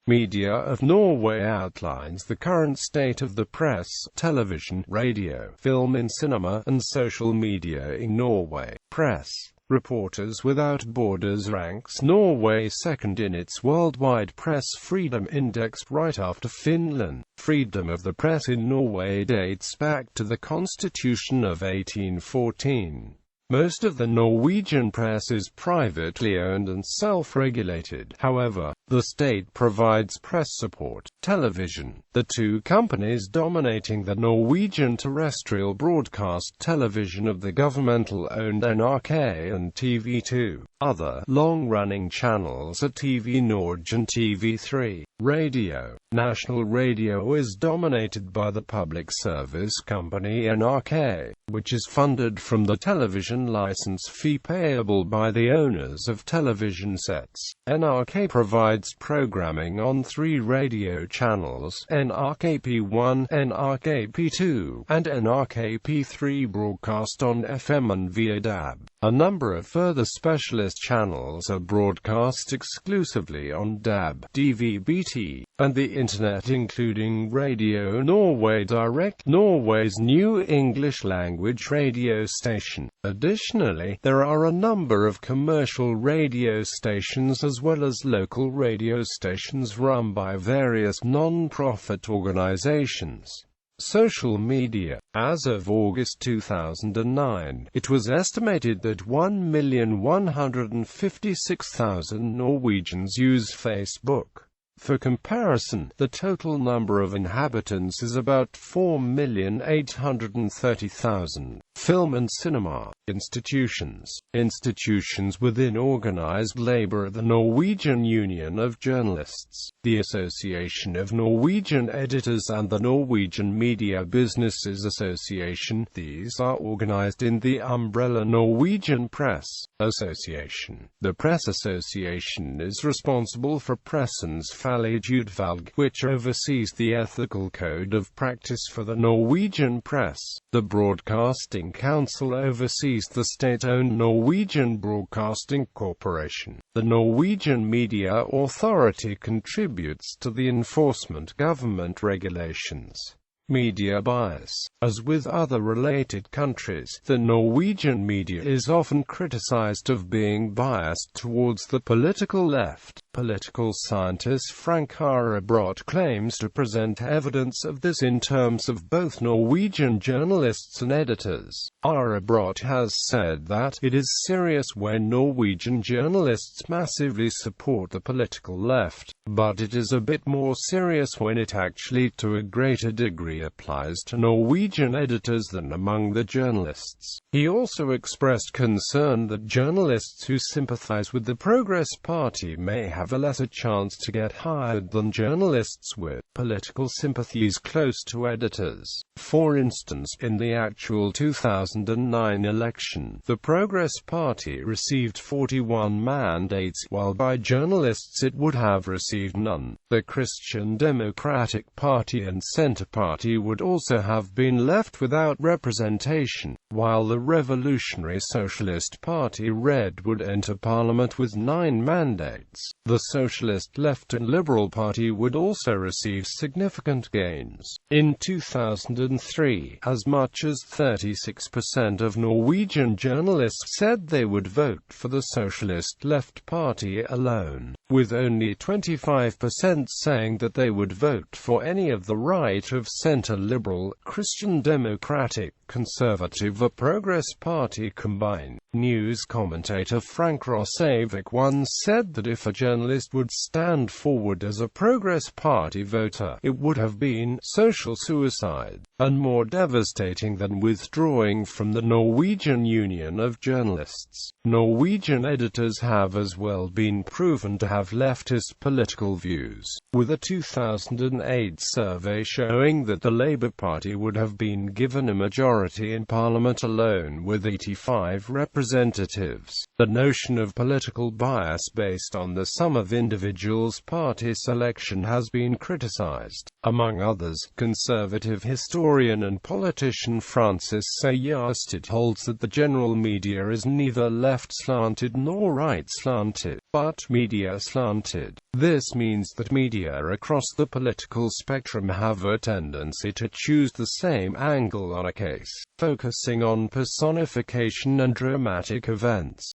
Media of Norway outlines the current state of the press, television, radio, film and cinema, and social media in Norway. Press. Reporters Without Borders ranks Norway second in its worldwide press freedom index right after Finland. Freedom of the press in Norway dates back to the Constitution of 1814. Most of the Norwegian press is privately owned and self-regulated. However, the state provides press support. Television. The two companies dominating the Norwegian terrestrial broadcast television of the governmental-owned NRK and TV2. Other long-running channels are TV Norge and TV3. Radio. National radio is dominated by the public service company NRK, which is funded from the television license fee payable by the owners of television sets. NRK provides programming on 3 radio channels, NRKP1, NRKP2, and NRKP3, broadcast on FM and via DAB. A number of further specialist channels are broadcast exclusively on DAB, DVB-T, and the Internet, including Radio Norway Direct, Norway's new English-language radio station. Additionally, there are a number of commercial radio stations as well as local radio stations run by various non-profit organizations. Social media. As of August 2009, it was estimated that 1,156,000 Norwegians use Facebook. For comparison, the total number of inhabitants is about 4,830,000. Film and cinema. Institutions. Institutions within organized labor: the Norwegian Union of Journalists, the Association of Norwegian Editors, and the Norwegian Media Businesses Association. These are organized in the umbrella Norwegian Press Association. The Press Association is responsible for Pressens Utvalg, which oversees the ethical code of practice for the Norwegian press. The Broadcasting Council oversees the state-owned Norwegian Broadcasting Corporation. The Norwegian Media Authority contributes to the enforcement government regulations. Media bias. As with other related countries, the Norwegian media is often criticized of being biased towards the political left. Political scientist Frank Arebrot claims to present evidence of this in terms of both Norwegian journalists and editors. Arebrot has said that it is serious when Norwegian journalists massively support the political left, but it is a bit more serious when it actually to a greater degree applies to Norwegian editors than among the journalists. He also expressed concern that journalists who sympathize with the Progress Party may have a lesser chance to get hired than journalists with political sympathies close to editors. For instance, in the actual 2009 election, the Progress Party received 41 mandates, while by journalists it would have received none. The Christian Democratic Party and Centre Party would also have been left without representation, while the Revolutionary Socialist Party Røed would enter Parliament with 9 mandates. The Socialist Left and Liberal Party would also receive significant gains. In 2003, as much as 36% of Norwegian journalists said they would vote for the Socialist Left Party alone, with only 25% saying that they would vote for any of the right of centre Liberal, Christian Democratic, Conservative or Progress Party combined. News commentator Frank Rosavik once said that if a journalist would stand forward as a Progress Party voter, it would have been social suicide, and more devastating than withdrawing from the Norwegian Union of Journalists. Norwegian editors have as well been proven to have leftist political views, with a 2008 survey showing that the Labour Party would have been given a majority in Parliament alone with 85 representatives. The notion of political bias based on the sum of individuals' party selection has been criticised. Among others, conservative historians historian and politician Francis Sayerstedt holds that the general media is neither left-slanted nor right-slanted, but media-slanted. This means that media across the political spectrum have a tendency to choose the same angle on a case, focusing on personification and dramatic events.